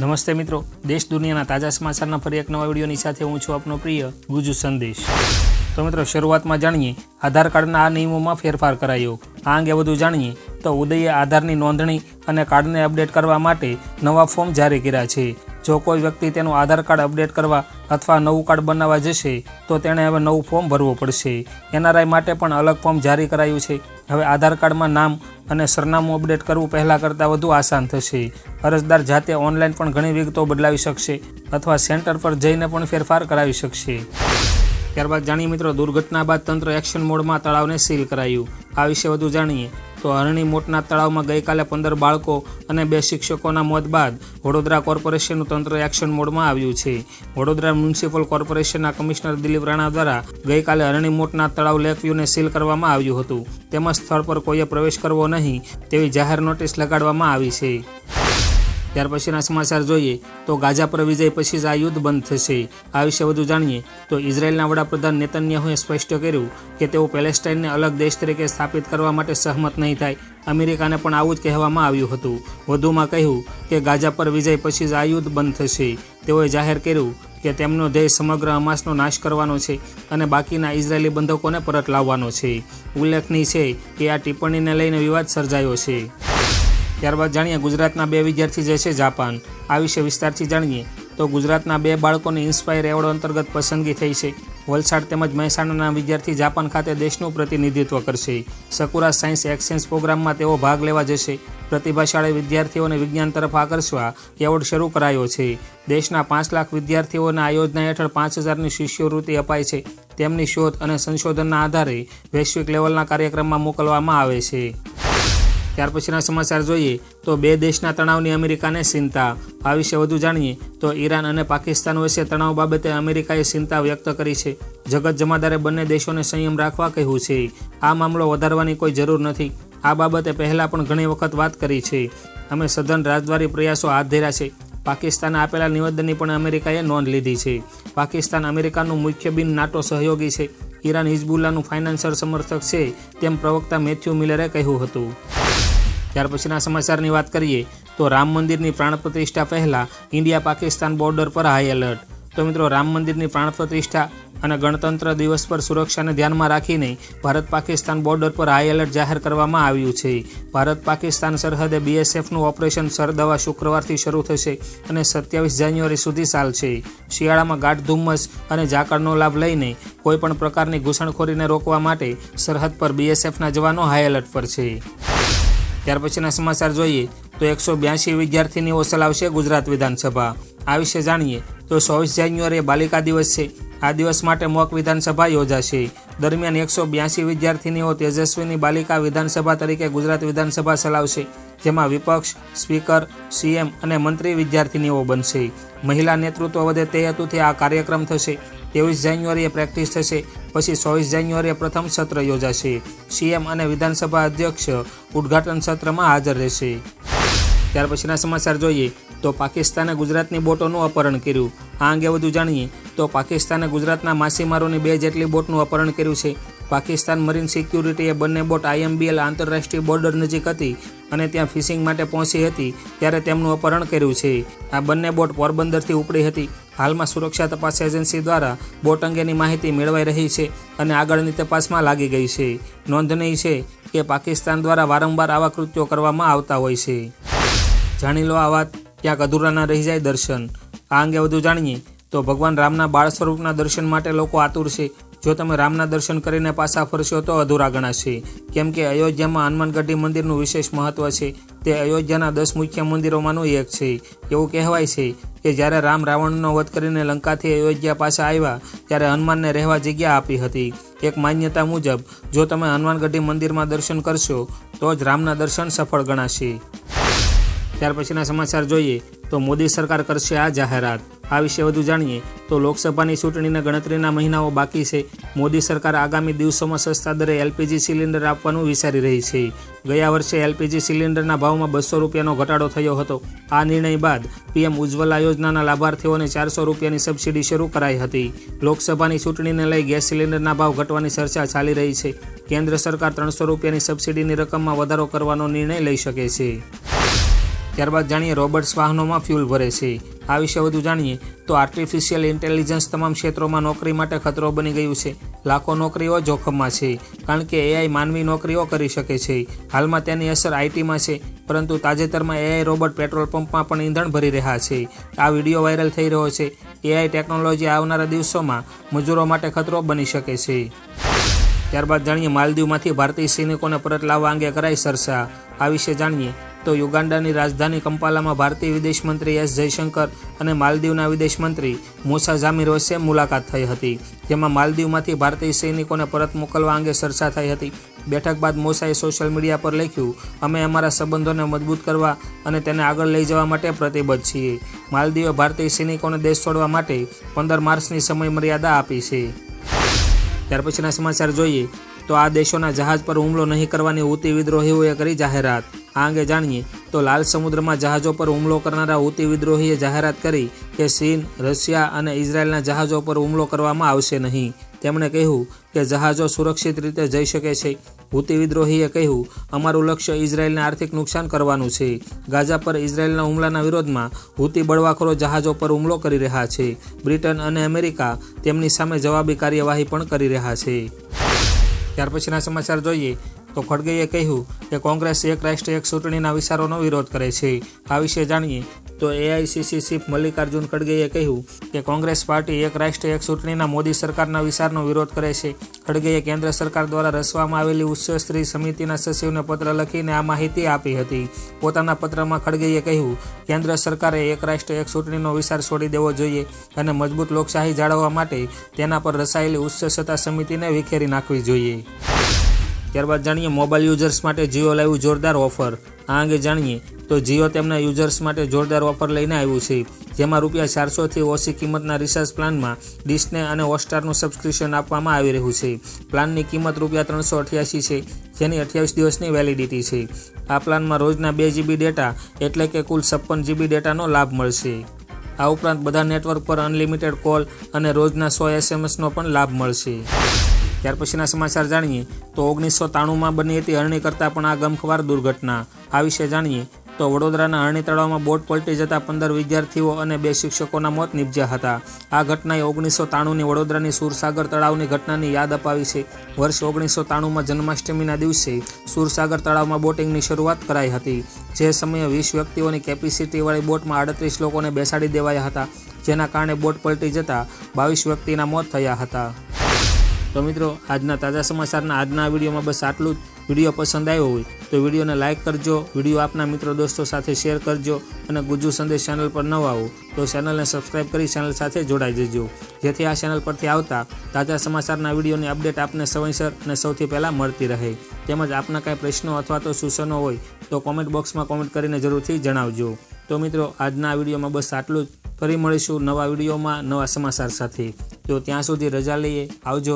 નમસ્તે મિત્રો, દેશ દુનિયાના તાજા સમાચારના ફરી એક નવા વિડીયોની સાથે હું છું આપનો પ્રિય ગુજુ સંદેશ। તો મિત્રો, શરૂઆતમાં જાણીએ આધાર કાર્ડના આ નિયમોમાં ફેરફાર કરાયો। આ અંગે વધુ જાણીએ તો ઉદયે આધારની નોંધણી અને કાર્ડને અપડેટ કરવા માટે નવા ફોર્મ જારી કર્યા છે। જો કોઈ વ્યક્તિ તેનું આધાર કાર્ડ અપડેટ કરવા અથવા નવું કાર્ડ બનાવવા જશે તો તેણે હવે નવું ફોર્મ ભરવું પડશે। NRI માટે પણ અલગ ફોર્મ જારી કરાયું છે। હવે આધાર કાર્ડમાં નામ અને સરનામું અપડેટ કરવું પહેલાં કરતાં વધુ આસાન થશે। અરજદાર જાતે ઓનલાઈન પણ ઘણી વિગતો બદલાવી શકશે અથવા સેન્ટર પર જઈને પણ ફેરફાર કરાવી શકશે। ત્યારબાદ જાણીએ મિત્રો, દુર્ઘટના બાદ તંત્ર એક્શન મોડમાં તળાવને સીલ કરાયું। આ વિશે વધુ જાણીએ તો હરણી મોટના તળાવમાં ગઈકાલે 15 બાળકો અને 2 શિક્ષકોના મોત બાદ વડોદરા કોર્પોરેશનનું તંત્ર એક્શન મોડમાં આવ્યું છે। વડોદરા મ્યુનિસિપલ કોર્પોરેશનના કમિશનર દિલીપ રાણા દ્વારા ગઈકાલે હરણી મોટના તળાવ લેક વ્યૂને સીલ કરવામાં આવ્યું હતું, તેમજ સ્થળ પર કોઈએ પ્રવેશ કરવો નહીં તેવી જાહેર નોટિસ લગાડવામાં આવી છે। ત્યાર પછીના સમાચાર જોઈએ તો ગાઝા પર વિજય પછી જ આ યુદ્ધ બંધ થશે। આ વિશે વધુ જાણીએ તો ઇઝરાયેલના વડાપ્રધાન નેતન્યાહુએ સ્પષ્ટ કર્યું કે તેઓ પેલેસ્ટાઇનને અલગ દેશ તરીકે સ્થાપિત કરવા માટે સહમત નહીં થાય। અમેરિકાને પણ આવું જ કહેવામાં આવ્યું હતું। વધુમાં કહ્યું કે ગાઝા પર વિજય પછી જ આ યુદ્ધ બંધ થશે। તેઓએ જાહેર કર્યું કે તેમનો ધ્યેય સમગ્ર હમાસનો નાશ કરવાનો છે અને બાકીના ઇઝરાયેલી બંધકોને પરત લાવવાનો છે। ઉલ્લેખનીય છે કે આ ટિપ્પણીને લઈને વિવાદ સર્જાયો છે। ત્યારબાદ જાણીએ ગુજરાતના 2 વિદ્યાર્થી જશે જાપાન। આ વિશે વિસ્તારથી જાણીએ તો ગુજરાતના 2 બાળકોની ઇન્સ્પાયર એવોર્ડ અંતર્ગત પસંદગી થઈ છે। વલસાડ તેમજ મહેસાણાના વિદ્યાર્થી જાપાન ખાતે દેશનું પ્રતિનિધિત્વ કરશે। સકુરા સાયન્સ એક્સચેન્જ પ્રોગ્રામમાં તેઓ ભાગ લેવા જશે। પ્રતિભાશાળી વિદ્યાર્થીઓને વિજ્ઞાન તરફ આકર્ષવા એવોર્ડ શરૂ કરાયો છે। દેશના 5 લાખ વિદ્યાર્થીઓને આ યોજના હેઠળ 5000ની શિષ્યવૃત્તિ અપાય છે। તેમની શોધ અને સંશોધનના આધારે વૈશ્વિક લેવલના કાર્યક્રમમાં મોકલવામાં આવે છે। ત્યાર પછીના સમાચાર જોઈએ તો 2 દેશના તણાવની અમેરિકાને ચિંતા। આ વિશે વધુ જાણીએ તો ઈરાન અને પાકિસ્તાન વચ્ચે તણાવ બાબતે અમેરિકાએ ચિંતા વ્યક્ત કરી છે। જગત જમાદારે બંને દેશોને સંયમ રાખવા કહ્યું છે। આ મામલો વધારવાની કોઈ જરૂર નથી। આ બાબતે પહેલાં પણ ઘણી વખત વાત કરી છે। અમે સઘન રાજદ્વારી પ્રયાસો હાથ ધર્યા છે। પાકિસ્તાને આપેલા નિવેદનની પણ અમેરિકાએ નોંધ લીધી છે। પાકિસ્તાન અમેરિકાનું મુખ્ય બિન નાટો સહયોગી છે। ઈરાન હિઝબુલ્લાનું ફાઇનાન્શિયલ સમર્થક છે તેમ પ્રવક્તા મેથ્યુ મિલરે કહ્યું હતું। ત્યાર પછીના સમાચારની વાત કરીએ તો રામ મંદિરની પ્રાણ પ્રતિષ્ઠા પહેલાં ઇન્ડિયા પાકિસ્તાન બોર્ડર પર હાઈ એલર્ટ। તો મિત્રો, રામ મંદિરની પ્રાણ પ્રતિષ્ઠા અને ગણતંત્ર દિવસ પર સુરક્ષાને ધ્યાનમાં રાખીને ભારત પાકિસ્તાન બોર્ડર પર હાઈ એલર્ટ જાહેર કરવામાં આવ્યું છે। ભારત પાકિસ્તાન સરહદે BSFનું ઓપરેશન સરદવા શુક્રવારથી શરૂ થશે અને 27 જાન્યુઆરી સુધી ચાલશે। શિયાળામાં ગાઢ ધુમ્મસ અને ઝાકળનો લાભ લઈને કોઈપણ પ્રકારની ઘૂસણખોરીને રોકવા માટે સરહદ પર BSFના જવાનો હાઈ એલર્ટ પર છે। ત્યાર પછીના સમાચાર જોઈએ તો 182 વિદ્યાર્થીનીઓ ચલાવશે ગુજરાત વિધાનસભા। આ વિશે જાણીએ તો 24 જાન્યુઆરીએ બાલિકા દિવસ છે। આ દિવસ માટે મોક વિધાનસભા યોજાશે। દરમિયાન 182 વિદ્યાર્થીનીઓ તેજસ્વીની બાલિકા વિધાનસભા તરીકે ગુજરાત વિધાનસભા ચલાવશે, જેમાં વિપક્ષ, સ્પીકર, CM અને મંત્રી વિદ્યાર્થીનીઓ બનશે। મહિલા નેતૃત્વ વધે તે હેતુથી આ કાર્યક્રમ થશે। 23 જાન્યુઆરીએ પ્રેક્ટિસ થશે, પછી 24 જાન્યુઆરીએ પ્રથમ સત્ર યોજાશે। CM અને વિધાનસભા અધ્યક્ષ ઉદ્ઘાટન સત્રમાં હાજર રહેશે। ત્યાર પછીના સમાચાર જોઈએ તો પાકિસ્તાને ગુજરાતની બોટોનું અપહરણ કર્યું। આ અંગે વધુ જાણીએ તો પાકિસ્તાને ગુજરાતના માછીમારોની 2 જેટલી બોટનું અપહરણ કર્યું છે। પાકિસ્તાન મરીન સિક્યુરિટીએ બંને બોટ IMBL આંતરરાષ્ટ્રીય બોર્ડર નજીક હતી અને ત્યાં ફિશિંગ માટે પહોંચી હતી ત્યારે તેમનું અપહરણ કર્યું છે। આ બંને બોટ પોરબંદરથી ઉપડી હતી। હાલમાં સુરક્ષા તપાસ એજન્સી દ્વારા બોટ અંગેની માહિતી મેળવાઈ રહી છે અને આગળની તપાસમાં લાગી ગઈ છે। નોંધનીય છે કે પાકિસ્તાન દ્વારા વારંવાર આવા કૃત્યો કરવામાં આવતા હોય છે। જાણી લો આ વાત, ક્યાંક અધૂરા ના રહી જાય દર્શન। આ અંગે વધુ જાણીએ તો ભગવાન રામના બાળ સ્વરૂપના દર્શન માટે લોકો આતુર છે। જો તમે રામના દર્શન કરીને પાછા ફરશો તો અધૂરા ગણાશે, કેમ કે અયોધ્યામાં હનુમાનગઢી મંદિરનું વિશેષ મહત્વ છે। તે અયોધ્યાના 10 મુખ્ય મંદિરોમાંનું એક છે। એવું કહેવાય છે કે જ્યારે રામ રાવણનો વધ કરીને લંકાથી અયોધ્યા પાછા આવ્યા ત્યારે હનુમાનને રહેવા જગ્યા આપી હતી। એક માન્યતા મુજબ જો તમે હનુમાનગઢી મંદિરમાં દર્શન કરશો તો જ રામના દર્શન સફળ ગણાશે। ત્યાર પછીના સમાચાર જોઈએ તો મોદી સરકાર કરશે આ જાહેરાત। આ વિશે વધુ જાણીએ તો લોકસભાની ચૂંટણીના ગણતરીના મહિનાઓ બાકી છે। મોદી સરકાર આગામી દિવસોમાં સસ્તા દરે LPG સિલિન્ડર આપવાનું વિચારી રહી છે। ગયા વર્ષે LPG સિલિન્ડરના ભાવમાં 200 રૂપિયાનો ઘટાડો થયો હતો। આ નિર્ણય બાદ PM ઉજ્જવલા યોજનાના લાભાર્થીઓને 400 રૂપિયાની સબસિડી શરૂ કરાઈ હતી। લોકસભાની ચૂંટણીને લઈ ગેસ સિલિન્ડરના ભાવ ઘટવાની ચર્ચા ચાલી રહી છે। કેન્દ્ર સરકાર 300 રૂપિયાની સબસિડીની રકમમાં વધારો કરવાનો નિર્ણય લઈ શકે છે। ત્યારબાદ જાણીએ રોબોટ્સ વાહનોમાં ફ્યુલ ભરે છે। આ વિશે વધુ જાણીએ તો આર્ટિફિશિયલ ઇન્ટેલિજન્સ તમામ ક્ષેત્રોમાં નોકરી માટે ખતરો બની ગયું છે। લાખો નોકરીઓ જોખમમાં છે કારણ કે એઆઈ માનવી નોકરીઓ કરી શકે છે। હાલમાં તેની અસર આઈટીમાં છે, પરંતુ તાજેતરમાં એઆઈ રોબોટ પેટ્રોલ પંપમાં પણ ઈંધણ ભરી રહ્યા છે। આ વિડીયો વાયરલ થઈ રહ્યો છે। એઆઈ ટેકનોલોજી આવનારા દિવસોમાં મજૂરો માટે ખતરો બની શકે છે। ત્યારબાદ જાણીએ માલદીવમાંથી ભારતીય સૈનિકોને પરત લાવવા અંગે કરાઈ ચર્ચા। આ વિશે જાણીએ તો યુગાન્ડાની રાજધાની કંપાલામાં ભારતીય વિદેશ મંત્રી એસ જયશંકર અને માલદીવના વિદેશ મંત્રી મૂસા જામિર વચ્ચે મુલાકાત થઈ હતી, જેમાં માલદીવમાંથી ભારતીય સૈનિકોને પરત મોકલવા અંગે ચર્ચા થઈ હતી। બેઠક બાદ મૂસાએ સોશિયલ મીડિયા પર લખ્યું, અમે અમારા સંબંધોને મજબૂત કરવા અને તેને આગળ લઈ જવા માટે પ્રતિબદ્ધ છીએ। માલદીવે ભારતીય સૈનિકોને દેશ છોડવા માટે 15 માર્ચની સમય મર્યાદા આપી છે। ત્યાર પછીના સમાચાર જોઈએ તો આ દેશોના જહાજ પર હુમલો નહીં કરવાની હુતી વિદ્રોહીઓએ કરી જાહેરાત। આ અંગે જાણીએ તો લાલ સમુદ્રમાં જહાજો પર હુમલો કરનારા હુતી વિદ્રોહીએ જાહેરાત કરી કે ચીન, રશિયા અને ઇઝરાયલના જહાજો પર હુમલો કરવામાં આવશે નહીં। તેમણે કહ્યું કે જહાજો સુરક્ષિત રીતે જઈ શકે છે। હુતી વિદ્રોહીએ કહ્યું, અમારું લક્ષ્ય ઇઝરાયલને આર્થિક નુકસાન કરવાનું છે। ગાઝા પર ઇઝરાયલના હુમલાના વિરોધમાં હુતી બળવાખોરો જહાજો પર હુમલો કરી રહ્યા છે। બ્રિટન અને અમેરિકા તેમની સામે જવાબી કાર્યવાહી પણ કરી રહ્યા છે। ત્યાર પછીના સમાચાર જોઈએ તો ખડગેએ કહ્યું કે કોંગ્રેસ એક રાષ્ટ્ર એક ચૂંટણીના વિચારોનો વિરોધ કરે છે। આ વિશે જાણીએ તો એઆઈસીસી ચીફ મલ્લિકાર્જુન ખડગેએ કહ્યું કે કોંગ્રેસ પાર્ટી એક રાષ્ટ્ર એક ચૂંટણીના મોદી સરકારના વિચારનો વિરોધ કરે છે। ખડગેએ કેન્દ્ર સરકાર દ્વારા રચવામાં આવેલી ઉચ્ચસ્તરીય સમિતિના સચિવને પત્ર લખીને આ માહિતી આપી હતી। પોતાના પત્રમાં ખડગેએ કહ્યું, કેન્દ્ર સરકારે એક રાષ્ટ્ર એક ચૂંટણીનો વિચાર છોડી દેવો જોઈએ અને મજબૂત લોકશાહી જાળવવા માટે તેના પર રચાયેલી ઉચ્ચ સત્તા સમિતિને વિખેરી નાખવી જોઈએ। ત્યારબાદ જાણીએ મોબાઈલ યુઝર્સ માટે જીઓ લાવ્યું જોરદાર ઓફર। આ અંગે જાણીએ તો જીઓ તેમના યુઝર્સ માટે જોરદાર ઓફર લઈને આવ્યું છે, જેમાં ₹400થી ઓછી કિંમતના રિચાર્જ પ્લાનમાં ડિસ્ને અને હોટસ્ટારનું સબસ્ક્રિપ્શન આપવામાં આવી રહ્યું છે। પ્લાનની કિંમત ₹388 છે, જેની 28 દિવસની વેલિડિટી છે। આ પ્લાનમાં રોજના 2 GB ડેટા એટલે કે કુલ 56 GB ડેટાનો લાભ મળશે। આ ઉપરાંત બધા નેટવર્ક પર અનલિમિટેડ કોલ અને રોજના 100 SMS પણ લાભ મળશે। ત્યાર પછીના સમાચાર જાણીએ તો 1993માં બની હતી અરણી કરતાં પણ આ ગમખ્વાર દુર્ઘટના। આ વિશે જાણીએ તો વડોદરાના અરણી તળાવમાં બોટ પલટી જતા 15 વિદ્યાર્થીઓ અને 2 શિક્ષકોના મોત નીપજ્યા હતા। આ ઘટનાએ 1993ની વડોદરાની સુરસાગર તળાવની ઘટનાની યાદ અપાવી છે। વર્ષ 1993માં જન્માષ્ટમીના દિવસે સુરસાગર તળાવમાં બોટિંગની શરૂઆત કરાઈ હતી। જે સમયે 20 વ્યક્તિઓની કેપેસિટીવાળી બોટમાં 38 લોકોને બેસાડી દેવાયા હતા, જેના કારણે બોટ પલટી જતાં 22 વ્યક્તિના મોત થયા હતા। તો મિત્રો, આજના તાજા સમાચારના આજના વિડીયોમાં બસ આટલું જ। વિડીયો પસંદ આવ્યો હોય તો વિડીયોને લાઇક કરજો, વિડીયો આપના મિત્રો દોસ્તો સાથે શેર કરજો અને ગુજ્જુ સંદેશ ચેનલ પર નવા હો તો ચેનલને સબસ્ક્રાઈબ કરી ચેનલ સાથે જોડાઈ જજો, જેથી આ ચેનલ પરથી આવતા તાજા સમાચારના વિડીયોની અપડેટ આપને સમયસર અને સૌથી પહેલાં મળતી રહે। તેમજ આપના કાંઈ પ્રશ્નો અથવા તો સૂચનો હોય તો કોમેન્ટ બોક્સમાં કોમેન્ટ કરીને જરૂરથી જણાવજો। તો મિત્રો, આજના આ વિડીયોમાં બસ આટલું જ। ફરી મળીશું નવા વિડીયોમાં નવા સમાચાર સાથે। તો ત્યાં સુધી રજા લઈએ, આવજો।